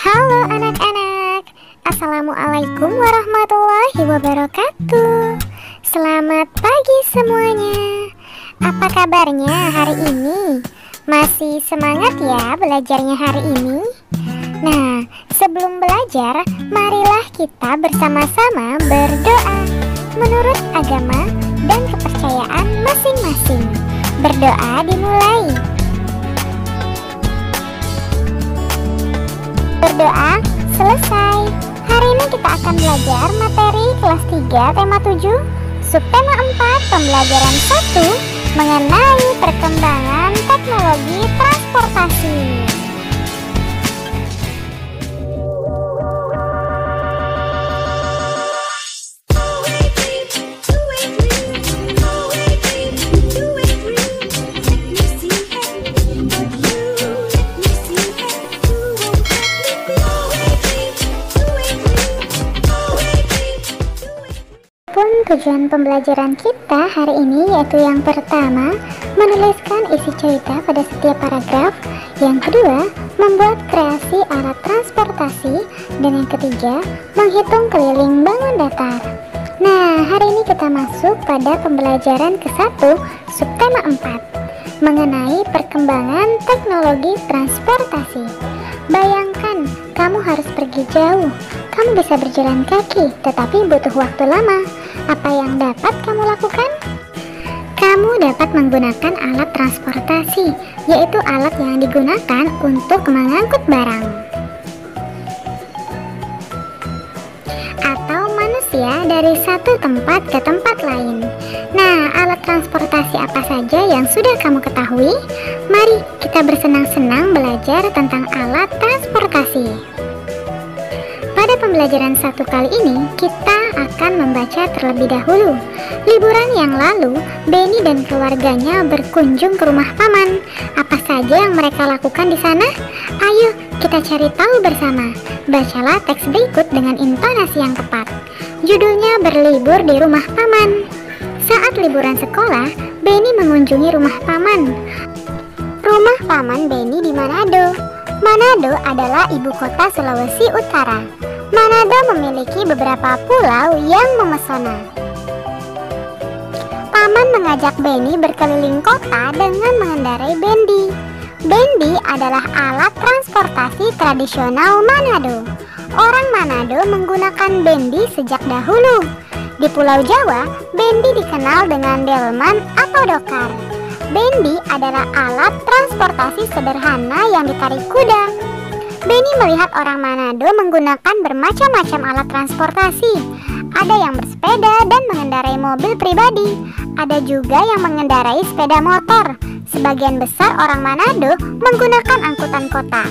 Halo anak-anak, Assalamualaikum warahmatullahi wabarakatuh. Selamat pagi semuanya. Apa kabarnya hari ini? Masih semangat ya belajarnya hari ini? Nah, sebelum belajar, marilah kita bersama-sama berdoa menurut agama dan kepercayaan masing-masing. Berdoa dimulai. Berdoa selesai. Hari ini kita akan belajar materi kelas 3 tema 7 subtema 4 pembelajaran 1 mengenai perkembangan teknologi transportasi. Tujuan pembelajaran kita hari ini yaitu yang pertama, menuliskan isi cerita pada setiap paragraf. Yang kedua, membuat kreasi alat transportasi. Dan yang ketiga, menghitung keliling bangun datar. Nah, hari ini kita masuk pada pembelajaran ke-1 subtema 4 mengenai perkembangan teknologi transportasi. Bayangkan, kamu harus pergi jauh. Kamu bisa berjalan kaki, tetapi butuh waktu lama. Apa yang dapat kamu lakukan? Kamu dapat menggunakan alat transportasi, yaitu alat yang digunakan untuk mengangkut barang atau manusia dari satu tempat ke tempat lain. Nah, alat transportasi apa saja yang sudah kamu ketahui? Mari kita bersenang-senang belajar tentang alat transportasi. Pada pembelajaran 1 kali ini, kita akan membaca terlebih dahulu. Liburan yang lalu, Benny dan keluarganya berkunjung ke rumah paman. Apa saja yang mereka lakukan di sana? Ayo kita cari tahu bersama. Bacalah teks berikut dengan intonasi yang tepat. Judulnya Berlibur di Rumah Paman. Saat liburan sekolah, Benny mengunjungi rumah paman. Rumah paman Benny di Manado. Manado adalah ibu kota Sulawesi Utara. Manado memiliki beberapa pulau yang memesona. Paman mengajak Benny berkeliling kota dengan mengendarai bendi. Bendi adalah alat transportasi tradisional Manado. Orang Manado menggunakan bendi sejak dahulu. Di Pulau Jawa, bendi dikenal dengan delman atau dokar. Bendi adalah alat transportasi sederhana yang ditarik kuda. Benny melihat orang Manado menggunakan bermacam-macam alat transportasi. Ada yang bersepeda dan mengendarai mobil pribadi. Ada juga yang mengendarai sepeda motor. Sebagian besar orang Manado menggunakan angkutan kota.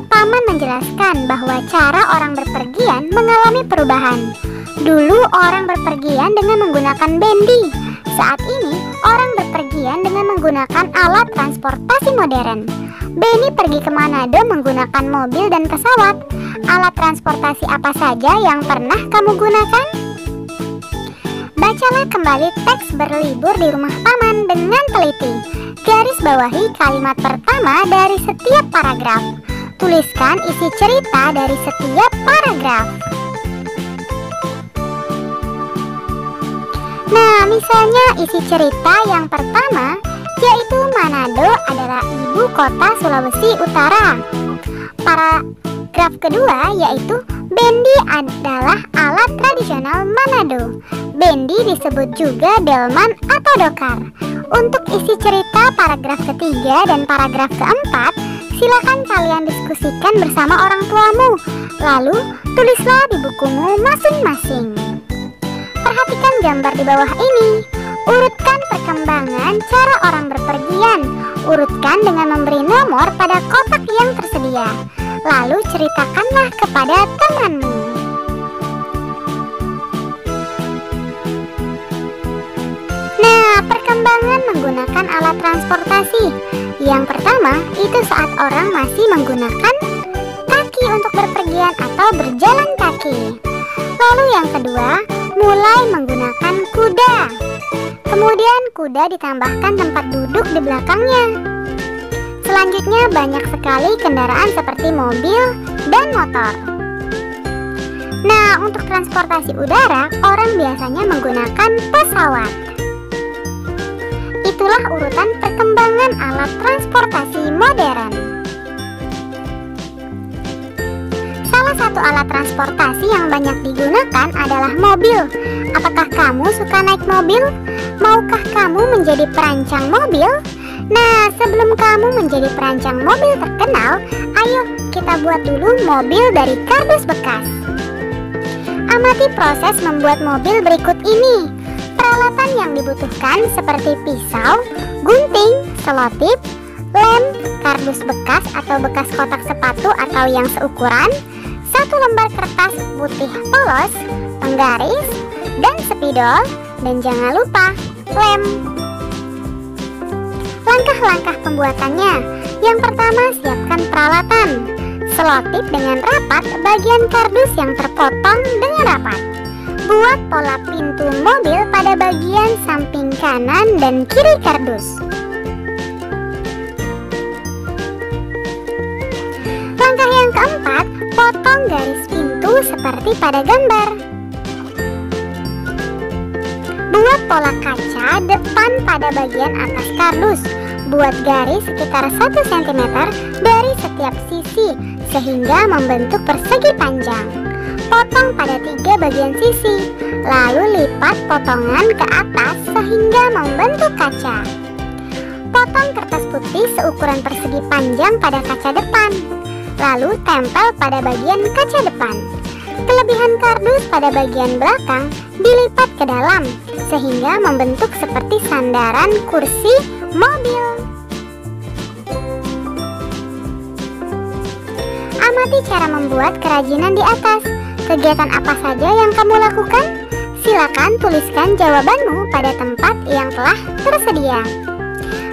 Paman menjelaskan bahwa cara orang berpergian mengalami perubahan. Dulu orang berpergian dengan menggunakan bendi. Saat ini orang berpergian dengan menggunakan alat transportasi modern. Benny pergi ke Manado menggunakan mobil dan pesawat. Alat transportasi apa saja yang pernah kamu gunakan? Bacalah kembali teks Berlibur di Rumah Paman dengan teliti. Garis bawahi kalimat pertama dari setiap paragraf. Tuliskan isi cerita dari setiap paragraf. Nah, misalnya isi cerita yang pertama yaitu Manado adalah ibu kota Sulawesi Utara. Paragraf kedua yaitu bendi adalah alat tradisional Manado. Bendi disebut juga delman atau dokar. Untuk isi cerita paragraf ketiga dan paragraf keempat, silakan kalian diskusikan bersama orang tuamu. Lalu tulislah di bukumu masing-masing. Perhatikan gambar di bawah ini. Urutkan perkembangan cara orang berpergian. Urutkan dengan memberi nomor pada kotak yang tersedia. Lalu ceritakanlah kepada temanmu. Nah, perkembangan menggunakan alat transportasi. Yang pertama, itu saat orang masih menggunakan kaki untuk berpergian atau berjalan kaki. Lalu yang kedua, mulai menggunakan kuda. Kemudian kuda ditambahkan tempat duduk di belakangnya. Selanjutnya banyak sekali kendaraan seperti mobil dan motor. Nah, untuk transportasi udara, orang biasanya menggunakan pesawat. Itulah urutan perkembangan alat transportasi modern. Salah satu alat transportasi yang banyak digunakan adalah mobil. Apakah kamu suka naik mobil? Maukah kamu menjadi perancang mobil? Nah, sebelum kamu menjadi perancang mobil terkenal, ayo kita buat dulu mobil dari kardus bekas. Amati proses membuat mobil berikut ini. Peralatan yang dibutuhkan seperti pisau, gunting, selotip, lem, kardus bekas atau bekas kotak sepatu atau yang seukuran, satu lembar kertas putih polos, penggaris, dan spidol, dan jangan lupa lem. Langkah-langkah pembuatannya. Yang pertama, siapkan peralatan. Selotip dengan rapat bagian kardus yang terpotong dengan rapat. Buat pola pintu mobil pada bagian samping kanan dan kiri kardus. Langkah yang keempat, potong garis pintu seperti pada gambar. Buat pola kaca depan pada bagian atas kardus. Buat garis sekitar 1 cm dari setiap sisi sehingga membentuk persegi panjang. Potong pada 3 bagian sisi, lalu lipat potongan ke atas sehingga membentuk kaca. Potong kertas putih seukuran persegi panjang pada kaca depan, lalu tempel pada bagian kaca depan. Kelebihan kardus pada bagian belakang dilipat ke dalam sehingga membentuk seperti sandaran kursi mobil. Amati cara membuat kerajinan di atas. Kegiatan apa saja yang kamu lakukan? Silakan tuliskan jawabanmu pada tempat yang telah tersedia.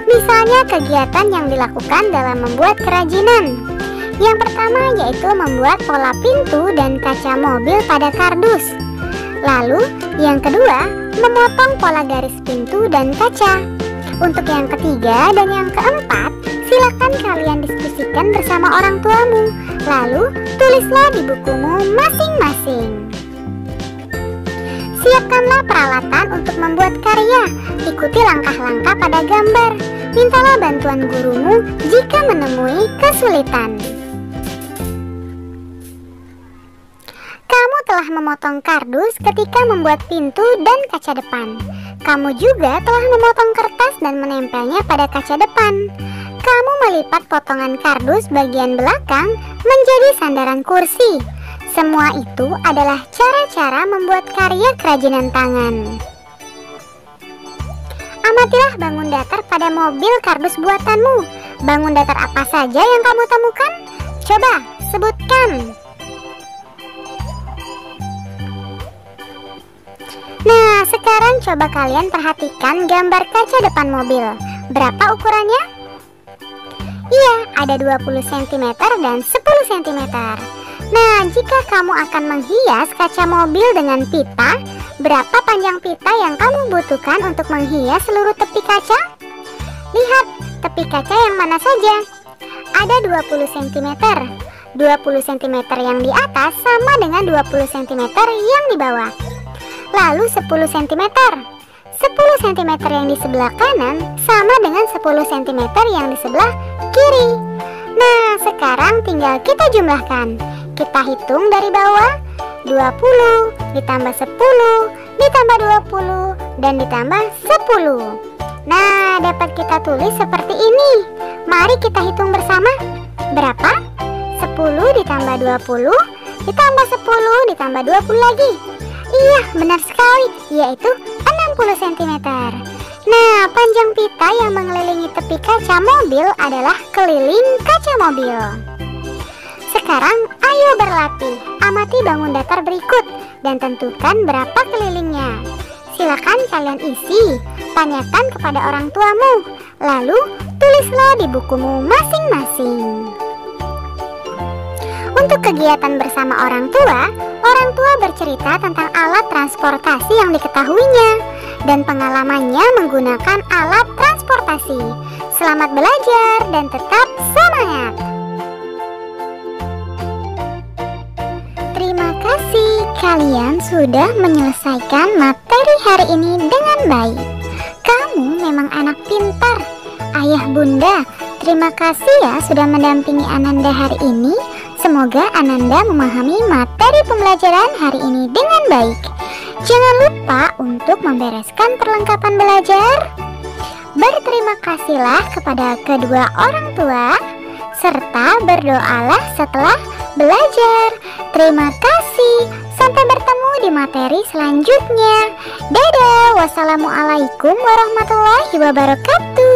Misalnya kegiatan yang dilakukan dalam membuat kerajinan. Yang pertama yaitu membuat pola pintu dan kaca mobil pada kardus. Lalu yang kedua, memotong pola garis pintu dan kaca. Untuk yang ketiga dan yang keempat, silakan kalian diskusikan bersama orang tuamu. Lalu tulislah di bukumu masing-masing. Siapkanlah peralatan untuk membuat karya. Ikuti langkah-langkah pada gambar. Mintalah bantuan gurumu jika menemui kesulitan. Kamu telah memotong kardus ketika membuat pintu dan kaca depan. Kamu juga telah memotong kertas dan menempelnya pada kaca depan. Kamu melipat potongan kardus bagian belakang menjadi sandaran kursi. Semua itu adalah cara-cara membuat karya kerajinan tangan. Amatilah bangun datar pada mobil kardus buatanmu. Bangun datar apa saja yang kamu temukan? Coba sebutkan. Nah, sekarang coba kalian perhatikan gambar kaca depan mobil. Berapa ukurannya? Iya, ada 20 cm dan 10 cm. Nah, jika kamu akan menghias kaca mobil dengan pita, berapa panjang pita yang kamu butuhkan untuk menghias seluruh tepi kaca? Lihat, tepi kaca yang mana saja. Ada 20 cm. 20 cm yang di atas sama dengan 20 cm yang di bawah. Lalu 10 cm. 10 cm yang di sebelah kanan sama dengan 10 cm yang di sebelah kiri. Nah, sekarang tinggal kita jumlahkan. Kita hitung dari bawah. 20 ditambah 10 ditambah 20 dan ditambah 10. Nah, dapat kita tulis seperti ini. Mari kita hitung bersama. Berapa? 10 ditambah 20 ditambah 10 ditambah 20 lagi. Iya, benar sekali, yaitu 60 cm. Nah, panjang pita yang mengelilingi tepi kaca mobil adalah keliling kaca mobil. Sekarang, ayo berlatih. Amati bangun datar berikut dan tentukan berapa kelilingnya. Silakan kalian isi, tanyakan kepada orang tuamu, lalu tulislah di bukumu masing-masing. Untuk kegiatan bersama orang tua bercerita tentang alat transportasi yang diketahuinya dan pengalamannya menggunakan alat transportasi. Selamat belajar dan tetap semangat! kalian sudah menyelesaikan materi hari ini dengan baik. Kamu memang anak pintar. Ayah bunda, terima kasih ya sudah mendampingi Ananda hari ini. Semoga Ananda memahami materi pembelajaran hari ini dengan baik. Jangan lupa untuk membereskan perlengkapan belajar. Berterima kasihlah kepada kedua orang tua, serta berdoalah setelah belajar. Terima kasih. Sampai bertemu di materi selanjutnya. Dadah. Wassalamualaikum warahmatullahi wabarakatuh.